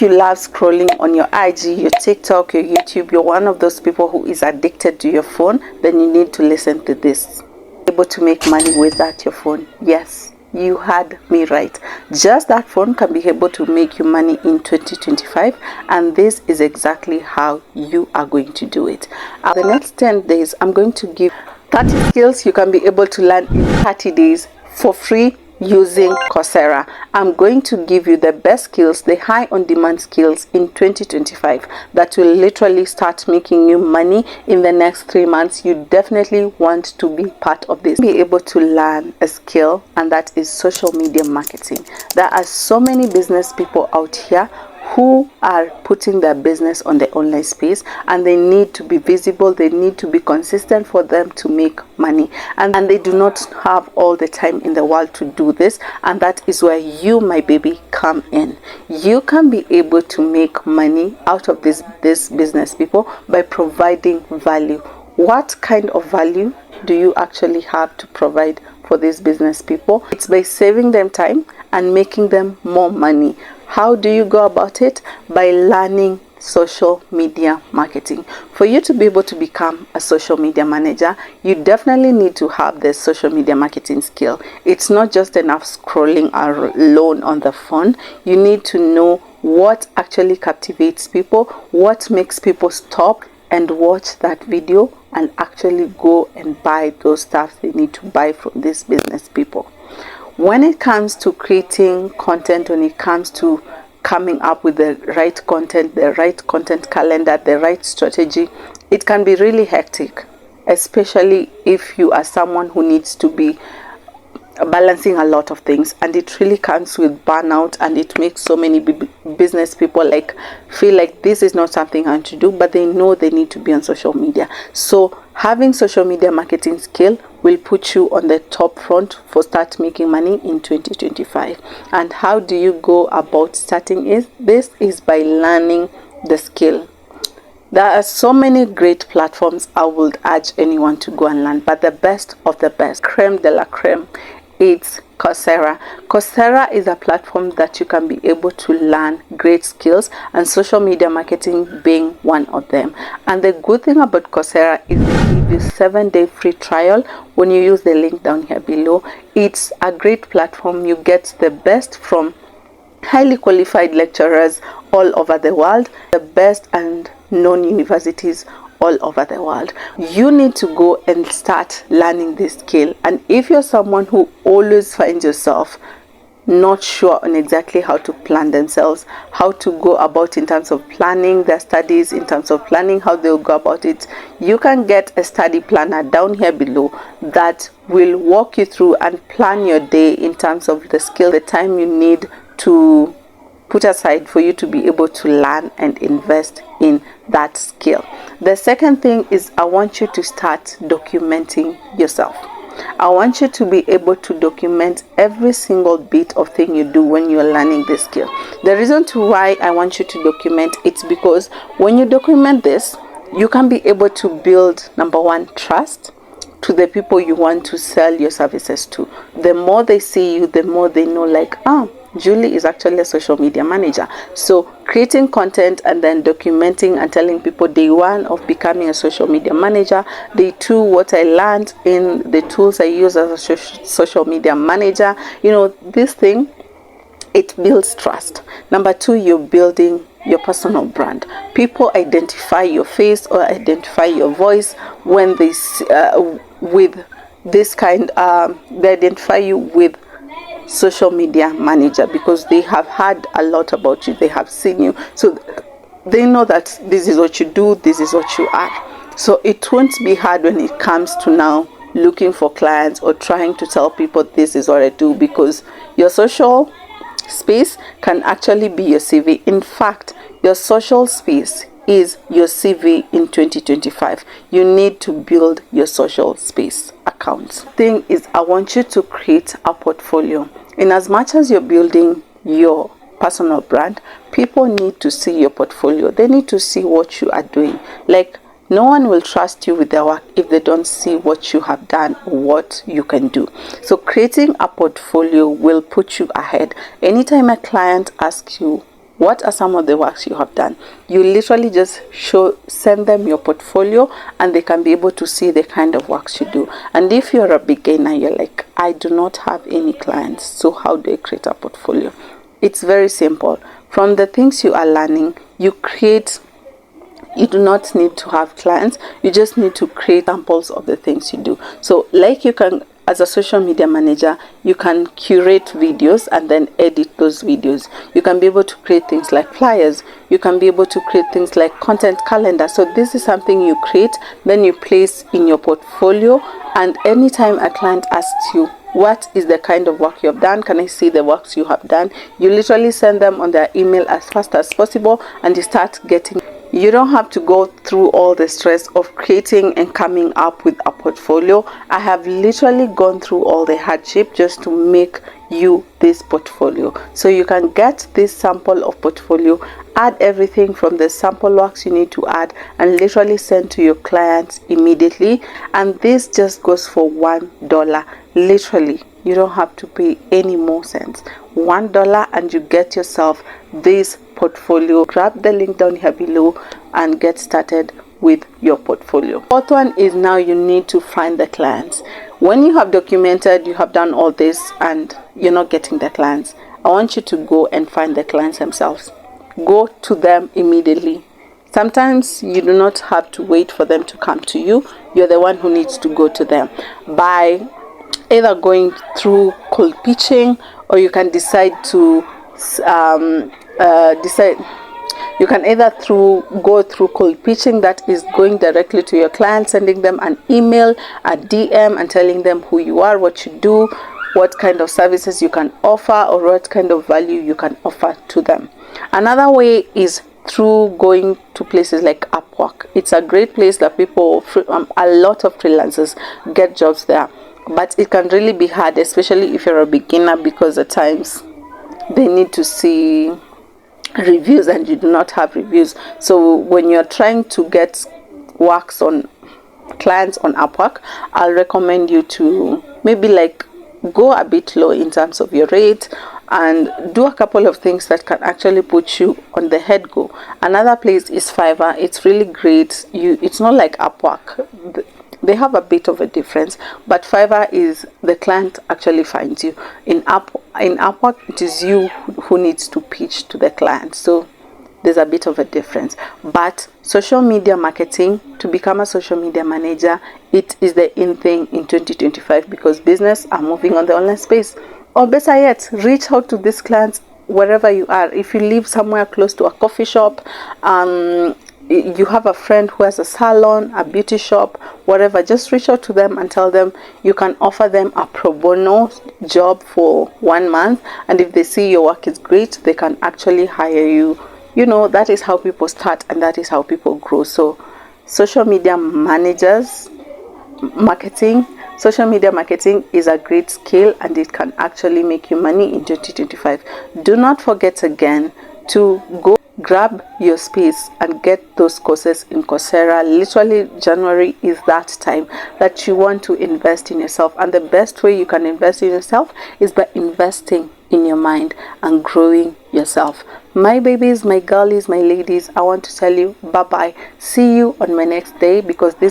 You love scrolling on your IG, your TikTok, your YouTube, you're one of those people who is addicted to your phone, then you need to listen to this. Able to make money without your phone. Yes, you heard me right. Just that phone can be able to make you money in 2025, and this is exactly how you are going to do it. The next 10 days, I'm going to give 30 skills you can be able to learn in 30 days for free using Coursera. I'm going to give you the best skills, the high on-demand skills in 2025 that will literally start making you money in the next 3 months. You definitely want to be part of this. Be able to learn a skill, and that is social media marketing. There are so many business people out here who are putting their business on the online space, and they need to be visible, they need to be consistent for them to make money, and they do not have all the time in the world to do this, and that is where you, my baby, come in. You can be able to make money out of this business people by providing value. What kind of value do you actually have to provide for these business people? It's by saving them time and making them more money. How do you go about it? By learning social media marketing. For you to be able to become a social media manager, you definitely need to have the social media marketing skill. It's not just enough scrolling alone on the phone. You need to know what actually captivates people, what makes people stop and watch that video and actually go and buy those stuff they need to buy from these business people. When it comes to creating content, when it comes to coming up with the right content, the right content calendar, the right strategy, it can be really hectic, especially if you are someone who needs to be balancing a lot of things, and it really comes with burnout, and it makes so many business people feel like this is not something I want to do, but they know they need to be on social media. So having social media marketing skill will put you on the top front for start making money in 2025. And how do you go about starting this is by learning the skill. There are so many great platforms I would urge anyone to go and learn, but the best of the best, creme de la creme, it's Coursera. Coursera is a platform that you can be able to learn great skills, and social media marketing being one of them. And the good thing about Coursera is they give you 7-day free trial when you use the link down here below. It's a great platform. You get the best from highly qualified lecturers all over the world, the best and known universities all over the world. You need to go and start learning this skill. And if you're someone who always finds yourself not sure on exactly how to plan themselves, how to go about in terms of planning their studies, in terms of planning how they'll go about it, you can get a study planner down here below that will walk you through and plan your day in terms of the skill, the time you need to put aside for you to be able to learn and invest in that skill. The second thing is I want you to start documenting yourself. I want you to be able to document every single bit of thing you do when you're learning this skill. The reason to why I want you to document it's because when you document this, you can be able to build, number one, trust to the people you want to sell your services to. The more they see you, the more they know Julie is actually a social media manager. So creating content and then documenting and telling people day one of becoming a social media manager, day two what I learned in the tools I use as a social media manager, this thing, it builds trust. Number two, you're building your personal brand. People identify your face or identify your voice when they with this kind they identify you with social media manager because they have heard a lot about you, they have seen you, so they know that this is what you do, this is what you are. So it won't be hard when it comes to now looking for clients or trying to tell people this is what I do, because your social space can actually be your CV. In fact, your social space is your CV in 2025. You need to build your social space accounts. Thing is, I want you to create a portfolio. In as much as you're building your personal brand, people need to see your portfolio. They need to see what you are doing. No one will trust you with their work if they don't see what you have done or what you can do. So creating a portfolio will put you ahead. Anytime a client asks you, What are some of the works you have done? You literally just send them your portfolio, and they can be able to see the kind of works you do. And if you're a beginner, you're like, I do not have any clients, so how do I create a portfolio? It's very simple. From the things you are learning, you do not need to have clients. You just need to create samples of the things you do. So like you can, as a social media manager, you can curate videos and then edit those videos. You can be able to create things like flyers. You can be able to create things like content calendar. So this is something you create, then you place in your portfolio, and anytime a client asks you, what is the kind of work you have done? Can I see the works you have done? You literally send them on their email as fast as possible, and you start getting. You don't have to go through all the stress of creating and coming up with a portfolio. I have literally gone through all the hardship just to make you this portfolio. So you can get this sample of portfolio, add everything from the sample works you need to add, and literally send to your clients immediately. And this just goes for $1. Literally, you don't have to pay any more cents. $1, and you get yourself this portfolio. Grab the link down here below and get started with your portfolio. Fourth one is, now you need to find the clients. When you have documented, you have done all this and you're not getting the clients, I want you to go and find the clients themselves. Go to them immediately. Sometimes you do not have to wait for them to come to you. You're the one who needs to go to them by either going through cold pitching, or you can decide to you can either go through cold pitching, that is going directly to your client, sending them an email, a DM, and telling them who you are, what you do, what kind of services you can offer, or what kind of value you can offer to them. Another way is through going to places like Upwork. It's a great place that people, a lot of freelancers get jobs there, but it can really be hard, especially if you're a beginner, because at times they need to see reviews and you do not have reviews. So when you're trying to get works on clients on Upwork, I'll recommend you to maybe like go a bit low in terms of your rate and do a couple of things that can actually put you on the head go. Another place is Fiverr. It's really great. It's not like Upwork. They have a bit of a difference, but Fiverr is the client actually finds you. In Upwork, it is you who needs to pitch to the client. So there's a bit of a difference. But social media marketing, to become a social media manager, it is the in thing in 2025, because business are moving on the online space. Or better yet, reach out to these clients wherever you are. If you live somewhere close to a coffee shop, you have a friend who has a salon, a beauty shop, whatever, just reach out to them and tell them you can offer them a pro bono job for 1 month, and if they see your work is great, they can actually hire you. You know, that is how people start, and that is how people grow. So social media marketing is a great skill, and it can actually make you money in 2025. Do not forget again to go grab your space and get those courses in Coursera. Literally, January is that time that you want to invest in yourself, and the best way you can invest in yourself is by investing in your mind and growing yourself. My babies, my girlies, my ladies, I want to tell you bye bye. See you on my next day, because this